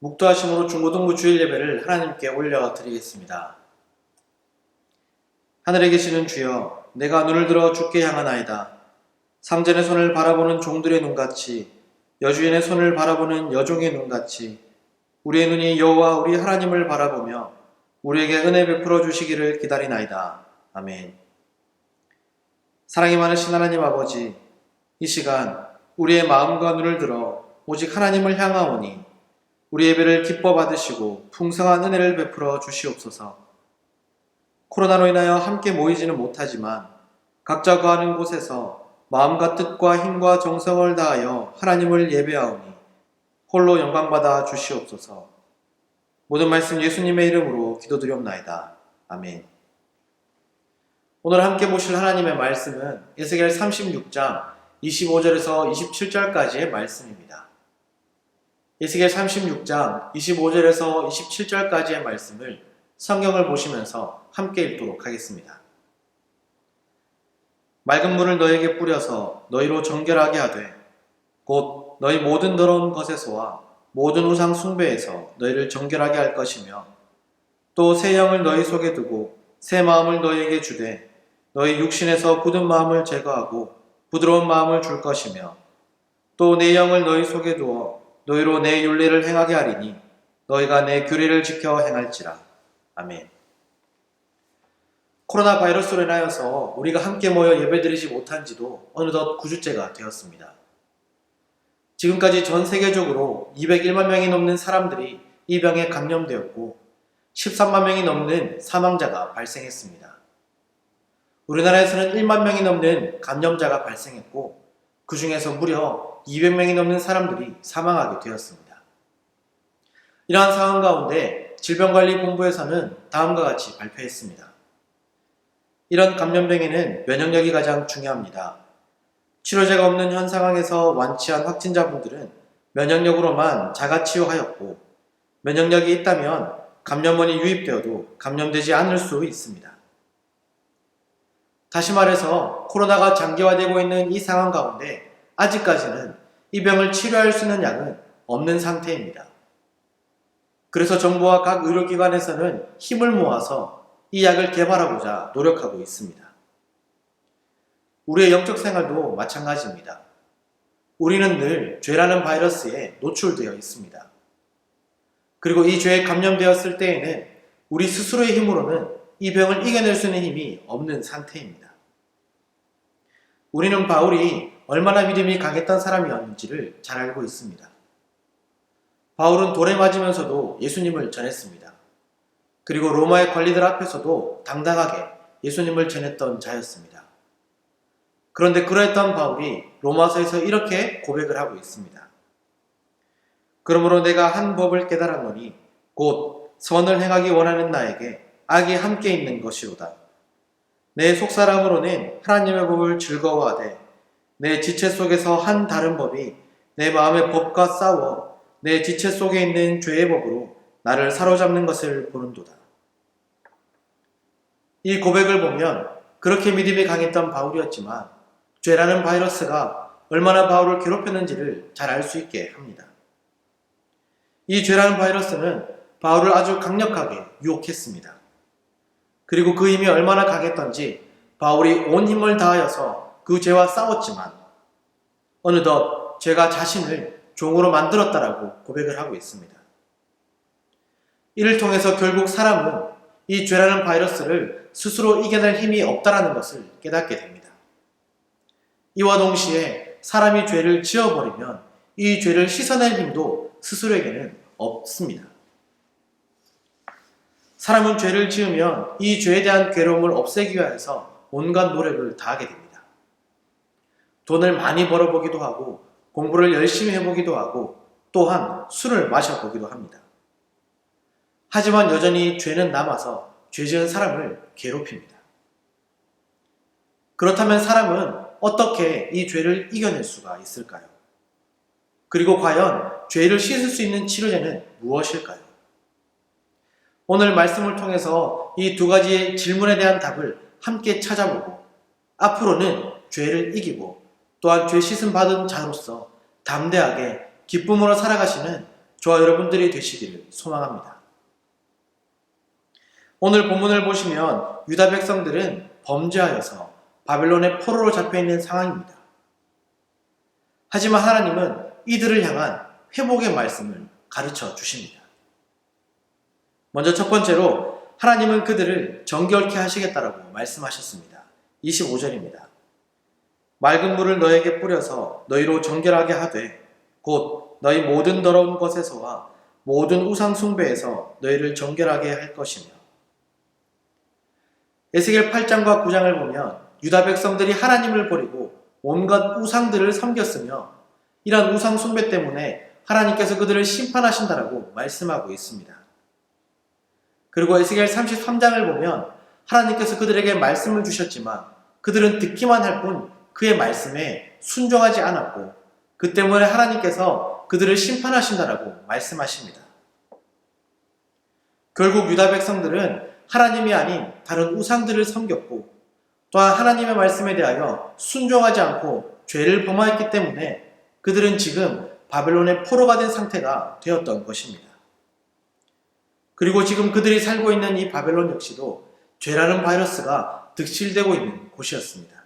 묵도하심으로 중고등부 주일 예배를 하나님께 올려드리겠습니다. 하늘에 계시는 주여, 내가 눈을 들어 주께 향하나이다. 상전의 손을 바라보는 종들의 눈같이, 여주인의 손을 바라보는 여종의 눈같이 우리의 눈이 여호와 우리 하나님을 바라보며 우리에게 은혜 베풀어 주시기를 기다리나이다. 아멘. 사랑이 많으신 하나님 아버지, 이 시간 우리의 마음과 눈을 들어 오직 하나님을 향하오니 우리 예배를 기뻐 받으시고 풍성한 은혜를 베풀어 주시옵소서. 코로나로 인하여 함께 모이지는 못하지만 각자 거하는 곳에서 마음과 뜻과 힘과 정성을 다하여 하나님을 예배하오니 홀로 영광받아 주시옵소서. 모든 말씀 예수님의 이름으로 기도드리옵나이다. 아멘. 오늘 함께 보실 하나님의 말씀은 에스겔 36장 25절에서 27절까지의 말씀입니다. 에스겔 36장 25절에서 27절까지의 말씀을 성경을 보시면서 함께 읽도록 하겠습니다. 맑은 물을 너에게 뿌려서 너희로 정결하게 하되 곧 너희 모든 더러운 것에서와 모든 우상 숭배에서 너희를 정결하게 할 것이며 또 새 영을 너희 속에 두고 새 마음을 너희에게 주되 너희 육신에서 굳은 마음을 제거하고 부드러운 마음을 줄 것이며 또 내 영을 너희 속에 두어 너희로 내 율례를 행하게 하리니 너희가 내 규례를 지켜 행할지라. 아멘. 코로나 바이러스로 인하여서 우리가 함께 모여 예배드리지 못한 지도 어느덧 9주째가 되었습니다. 지금까지 전 세계적으로 201만 명이 넘는 사람들이 이 병에 감염되었고 13만 명이 넘는 사망자가 발생했습니다. 우리나라에서는 1만 명이 넘는 감염자가 발생했고 그 중에서 무려 200명이 넘는 사람들이 사망하게 되었습니다. 이러한 상황 가운데 질병관리본부에서는 다음과 같이 발표했습니다. 이런 감염병에는 면역력이 가장 중요합니다. 치료제가 없는 현 상황에서 완치한 확진자분들은 면역력으로만 자가치유하였고 면역력이 있다면 감염원이 유입되어도 감염되지 않을 수 있습니다. 다시 말해서 코로나가 장기화되고 있는 이 상황 가운데 아직까지는 이 병을 치료할 수 있는 약은 없는 상태입니다. 그래서 정부와 각 의료기관에서는 힘을 모아서 이 약을 개발하고자 노력하고 있습니다. 우리의 영적 생활도 마찬가지입니다. 우리는 늘 죄라는 바이러스에 노출되어 있습니다. 그리고 이 죄에 감염되었을 때에는 우리 스스로의 힘으로는 이 병을 이겨낼 수 있는 힘이 없는 상태입니다. 우리는 바울이 얼마나 믿음이 강했던 사람이었는지를 잘 알고 있습니다. 바울은 돌에 맞으면서도 예수님을 전했습니다. 그리고 로마의 관리들 앞에서도 당당하게 예수님을 전했던 자였습니다. 그런데 그러했던 바울이 로마서에서 이렇게 고백을 하고 있습니다. 그러므로 내가 한 법을 깨달았노니 곧 선을 행하기 원하는 나에게 악이 함께 있는 것이로다. 내 속사람으로는 하나님의 법을 즐거워하되 내 지체 속에서 한 다른 법이 내 마음의 법과 싸워 내 지체 속에 있는 죄의 법으로 나를 사로잡는 것을 보는도다. 이 고백을 보면 그렇게 믿음이 강했던 바울이었지만 죄라는 바이러스가 얼마나 바울을 괴롭혔는지를 잘 알 수 있게 합니다. 이 죄라는 바이러스는 바울을 아주 강력하게 유혹했습니다. 그리고 그 힘이 얼마나 강했던지 바울이 온 힘을 다하여서 그 죄와 싸웠지만 어느덧 죄가 자신을 종으로 만들었다라고 고백을 하고 있습니다. 이를 통해서 결국 사람은 이 죄라는 바이러스를 스스로 이겨낼 힘이 없다라는 것을 깨닫게 됩니다. 이와 동시에 사람이 죄를 지어버리면 이 죄를 씻어낼 힘도 스스로에게는 없습니다. 사람은 죄를 지으면 이 죄에 대한 괴로움을 없애기 위해서 온갖 노력을 다하게 됩니다. 돈을 많이 벌어보기도 하고 공부를 열심히 해보기도 하고 또한 술을 마셔보기도 합니다. 하지만 여전히 죄는 남아서 죄 지은 사람을 괴롭힙니다. 그렇다면 사람은 어떻게 이 죄를 이겨낼 수가 있을까요? 그리고 과연 죄를 씻을 수 있는 치료제는 무엇일까요? 오늘 말씀을 통해서 이 두 가지의 질문에 대한 답을 함께 찾아보고 앞으로는 죄를 이기고 또한 죄 씻음 받은 자로서 담대하게 기쁨으로 살아가시는 저와 여러분들이 되시기를 소망합니다. 오늘 본문을 보시면 유다 백성들은 범죄하여서 바벨론의 포로로 잡혀있는 상황입니다. 하지만 하나님은 이들을 향한 회복의 말씀을 가르쳐 주십니다. 먼저 첫 번째로 하나님은 그들을 정결케 하시겠다라고 말씀하셨습니다. 25절입니다. 맑은 물을 너에게 뿌려서 너희로 정결하게 하되 곧 너희 모든 더러운 것에서와 모든 우상 숭배에서 너희를 정결하게 할 것이며. 에스겔 8장과 9장을 보면 유다 백성들이 하나님을 버리고 온갖 우상들을 섬겼으며 이러한 우상 숭배 때문에 하나님께서 그들을 심판하신다라고 말씀하고 있습니다. 그리고 에스겔 33장을 보면 하나님께서 그들에게 말씀을 주셨지만 그들은 듣기만 할 뿐 그의 말씀에 순종하지 않았고 그 때문에 하나님께서 그들을 심판하신다라고 말씀하십니다. 결국 유다 백성들은 하나님이 아닌 다른 우상들을 섬겼고 또한 하나님의 말씀에 대하여 순종하지 않고 죄를 범하였기 때문에 그들은 지금 바벨론의 포로가 된 상태가 되었던 것입니다. 그리고 지금 그들이 살고 있는 이 바벨론 역시도 죄라는 바이러스가 득실되고 있는 곳이었습니다.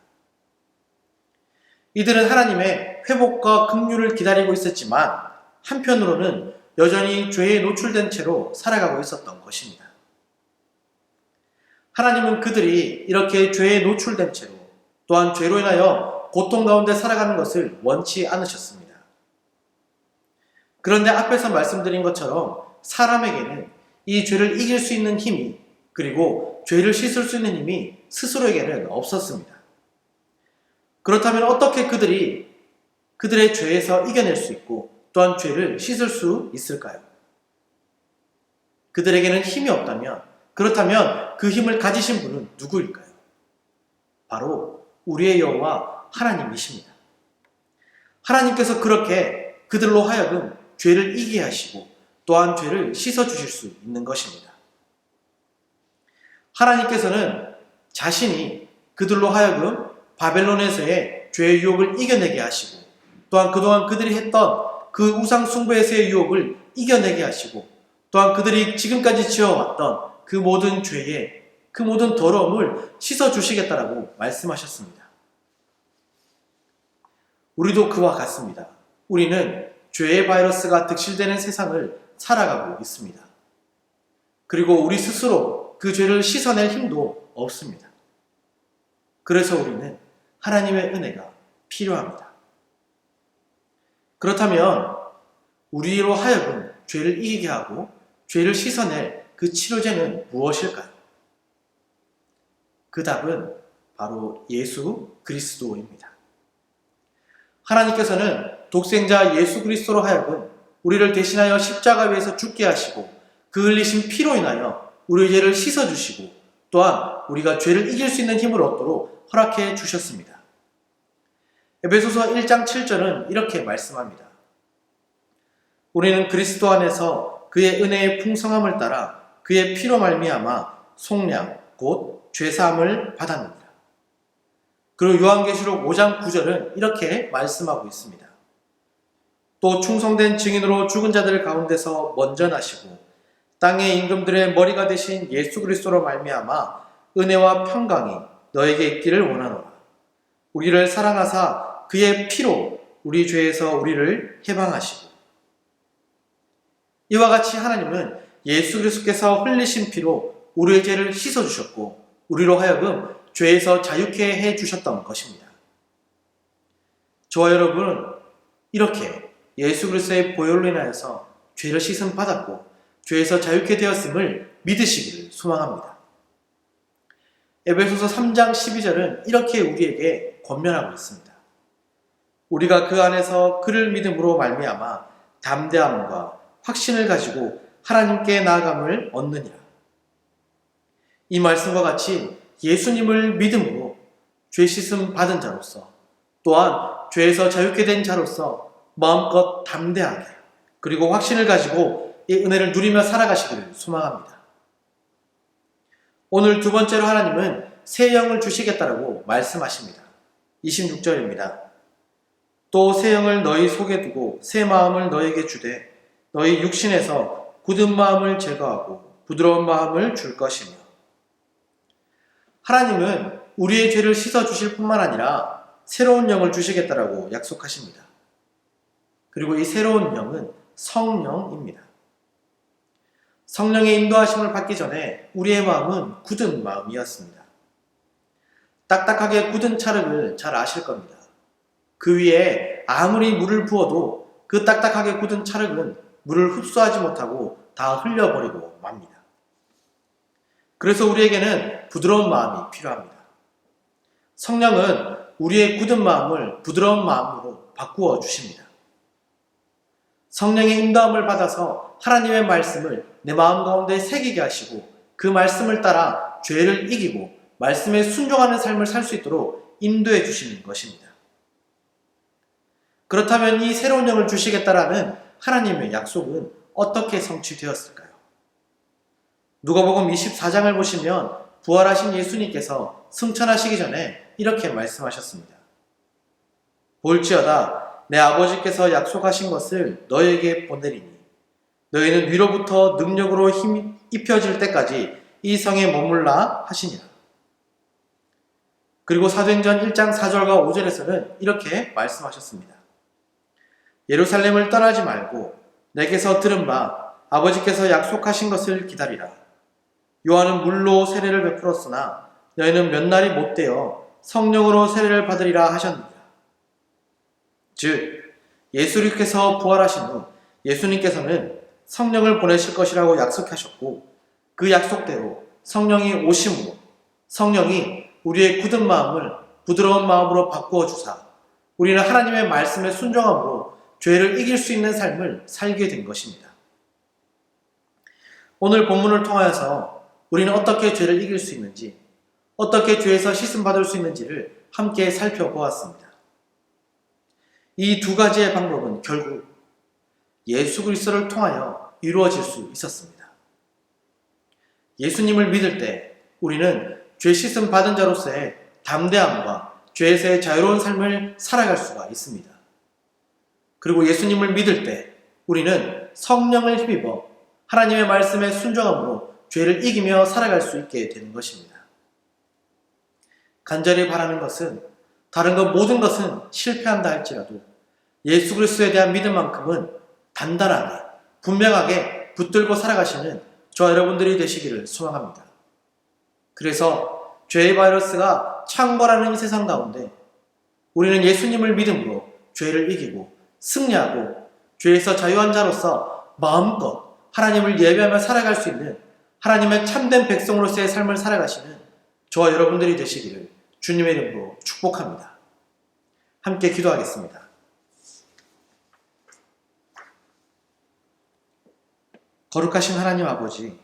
이들은 하나님의 회복과 긍휼을 기다리고 있었지만 한편으로는 여전히 죄에 노출된 채로 살아가고 있었던 것입니다. 하나님은 그들이 이렇게 죄에 노출된 채로 또한 죄로 인하여 고통 가운데 살아가는 것을 원치 않으셨습니다. 그런데 앞에서 말씀드린 것처럼 사람에게는 이 죄를 이길 수 있는 힘이 그리고 죄를 씻을 수 있는 힘이 스스로에게는 없었습니다. 그렇다면 어떻게 그들이 그들의 죄에서 이겨낼 수 있고 또한 죄를 씻을 수 있을까요? 그들에게는 힘이 없다면 그렇다면 그 힘을 가지신 분은 누구일까요? 바로 우리의 여호와 하나님이십니다. 하나님께서 그렇게 그들로 하여금 죄를 이기게 하시고 또한 죄를 씻어주실 수 있는 것입니다. 하나님께서는 자신이 그들로 하여금 바벨론에서의 죄의 유혹을 이겨내게 하시고 또한 그동안 그들이 했던 그 우상 숭배에서의 유혹을 이겨내게 하시고 또한 그들이 지금까지 지어왔던 그 모든 죄의 그 모든 더러움을 씻어주시겠다라고 말씀하셨습니다. 우리도 그와 같습니다. 우리는 죄의 바이러스가 득실되는 세상을 살아가고 있습니다. 그리고 우리 스스로 그 죄를 씻어낼 힘도 없습니다. 그래서 우리는 하나님의 은혜가 필요합니다. 그렇다면 우리로 하여금 죄를 이기게 하고 죄를 씻어낼 그 치료제는 무엇일까요? 그 답은 바로 예수 그리스도입니다. 하나님께서는 독생자 예수 그리스도로 하여금 우리를 대신하여 십자가 위에서 죽게 하시고 그 흘리신 피로 인하여 우리의 죄를 씻어주시고 또한 우리가 죄를 이길 수 있는 힘을 얻도록 허락해 주셨습니다. 에베소서 1장 7절은 이렇게 말씀합니다. 우리는 그리스도 안에서 그의 은혜의 풍성함을 따라 그의 피로 말미암아 속량 곧 죄사함을 받았느니라. 그리고 요한계시록 5장 9절은 이렇게 말씀하고 있습니다. 또 충성된 증인으로 죽은 자들 가운데서 먼저 나시고 땅의 임금들의 머리가 되신 예수 그리스도로 말미암아 은혜와 평강이 너에게 있기를 원하노라. 우리를 사랑하사 그의 피로 우리 죄에서 우리를 해방하시고. 이와 같이 하나님은 예수 그리스도께서 흘리신 피로 우리의 죄를 씻어주셨고 우리로 하여금 죄에서 자유케 해주셨던 것입니다. 저와 여러분은 이렇게 예수 그리스도의 보혈로 인하여서 죄를 씻음 받았고 죄에서 자유케 되었음을 믿으시기를 소망합니다. 에베소서 3장 12절은 이렇게 우리에게 권면하고 있습니다. 우리가 그 안에서 그를 믿음으로 말미암아 담대함과 확신을 가지고 하나님께 나아감을 얻느니라. 이 말씀과 같이 예수님을 믿음으로 죄 씻음 받은 자로서 또한 죄에서 자유케 된 자로서 마음껏 담대하게 그리고 확신을 가지고 이 은혜를 누리며 살아가시기를 소망합니다. 오늘 두 번째로 하나님은 새 영을 주시겠다라고 말씀하십니다. 26절입니다. 또 새 영을 너희 속에 두고 새 마음을 너에게 주되 너희 육신에서 굳은 마음을 제거하고 부드러운 마음을 줄 것이며. 하나님은 우리의 죄를 씻어주실 뿐만 아니라 새로운 영을 주시겠다라고 약속하십니다. 그리고 이 새로운 영은 성령입니다. 성령의 인도하심을 받기 전에 우리의 마음은 굳은 마음이었습니다. 딱딱하게 굳은 찰흙을 잘 아실 겁니다. 그 위에 아무리 물을 부어도 그 딱딱하게 굳은 찰흙은 물을 흡수하지 못하고 다 흘려버리고 맙니다. 그래서 우리에게는 부드러운 마음이 필요합니다. 성령은 우리의 굳은 마음을 부드러운 마음으로 바꾸어 주십니다. 성령의 인도함을 받아서 하나님의 말씀을 내 마음 가운데 새기게 하시고 그 말씀을 따라 죄를 이기고 말씀에 순종하는 삶을 살 수 있도록 인도해 주시는 것입니다. 그렇다면 이 새로운 영을 주시겠다라는 하나님의 약속은 어떻게 성취되었을까요? 누가복음 24장을 보시면 부활하신 예수님께서 승천하시기 전에 이렇게 말씀하셨습니다. 볼지어다 내 아버지께서 약속하신 것을 너에게 보내리니 너희는 위로부터 능력으로 힘이 입혀질 때까지 이 성에 머물라 하시니라. 그리고 사도행전 1장 4절과 5절에서는 이렇게 말씀하셨습니다. 예루살렘을 떠나지 말고 내게서 들은 바 아버지께서 약속하신 것을 기다리라. 요한은 물로 세례를 베풀었으나 너희는 몇 날이 못되어 성령으로 세례를 받으리라 하셨느니라. 즉 예수님께서 부활하신 후 예수님께서는 성령을 보내실 것이라고 약속하셨고 그 약속대로 성령이 오심으로 성령이 우리의 굳은 마음을 부드러운 마음으로 바꾸어 주사 우리는 하나님의 말씀에 순종함으로 죄를 이길 수 있는 삶을 살게 된 것입니다. 오늘 본문을 통하여서 우리는 어떻게 죄를 이길 수 있는지, 어떻게 죄에서 씻음받을 수 있는지를 함께 살펴보았습니다. 이 두 가지의 방법은 결국 예수 그리스도를 통하여 이루어질 수 있었습니다. 예수님을 믿을 때 우리는 죄 씻음 받은 자로서의 담대함과 죄에서의 자유로운 삶을 살아갈 수가 있습니다. 그리고 예수님을 믿을 때 우리는 성령을 힘입어 하나님의 말씀에 순종함으로 죄를 이기며 살아갈 수 있게 되는 것입니다. 간절히 바라는 것은 다른 것 모든 것은 실패한다 할지라도 예수 그리스도에 대한 믿음만큼은 단단하게 분명하게 붙들고 살아가시는 저와 여러분들이 되시기를 소망합니다. 그래서 죄의 바이러스가 창궐하는 이 세상 가운데 우리는 예수님을 믿음으로 죄를 이기고 승리하고 죄에서 자유한 자로서 마음껏 하나님을 예배하며 살아갈 수 있는 하나님의 참된 백성으로서의 삶을 살아가시는 저와 여러분들이 되시기를 주님의 이름으로 축복합니다. 함께 기도하겠습니다. 거룩하신 하나님 아버지,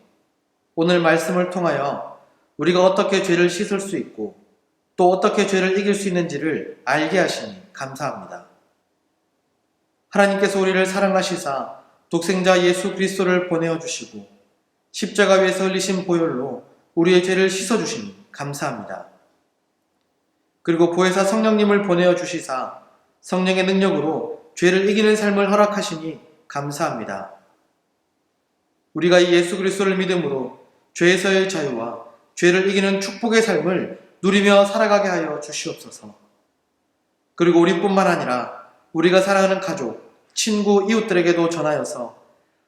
오늘 말씀을 통하여 우리가 어떻게 죄를 씻을 수 있고 또 어떻게 죄를 이길 수 있는지를 알게 하시니 감사합니다. 하나님께서 우리를 사랑하시사 독생자 예수 그리스도를 보내어 주시고 십자가 위에서 흘리신 보혈로 우리의 죄를 씻어주시니 감사합니다. 그리고 보혜사 성령님을 보내어 주시사 성령의 능력으로 죄를 이기는 삶을 허락하시니 감사합니다. 우리가 이 예수 그리스도를 믿음으로 죄에서의 자유와 죄를 이기는 축복의 삶을 누리며 살아가게 하여 주시옵소서. 그리고 우리뿐만 아니라 우리가 사랑하는 가족, 친구, 이웃들에게도 전하여서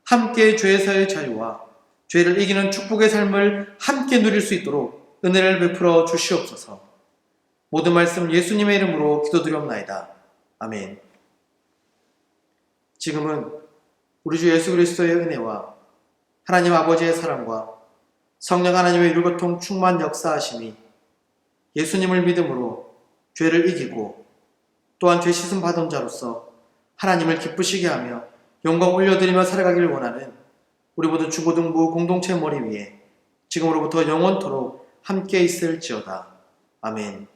함께 죄에서의 자유와 죄를 이기는 축복의 삶을 함께 누릴 수 있도록 은혜를 베풀어 주시옵소서. 모든 말씀 예수님의 이름으로 기도드리옵나이다. 아멘. 지금은 우리 주 예수 그리스도의 은혜와 하나님 아버지의 사랑과 성령 하나님의 율교통 충만 역사하심이 예수님을 믿음으로 죄를 이기고 또한 죄 씻음 받은 자로서 하나님을 기쁘시게 하며 영광 올려드리며 살아가기를 원하는 우리 모든 주고등부 공동체 머리 위에 지금으로부터 영원토록 함께 있을지어다. 아멘.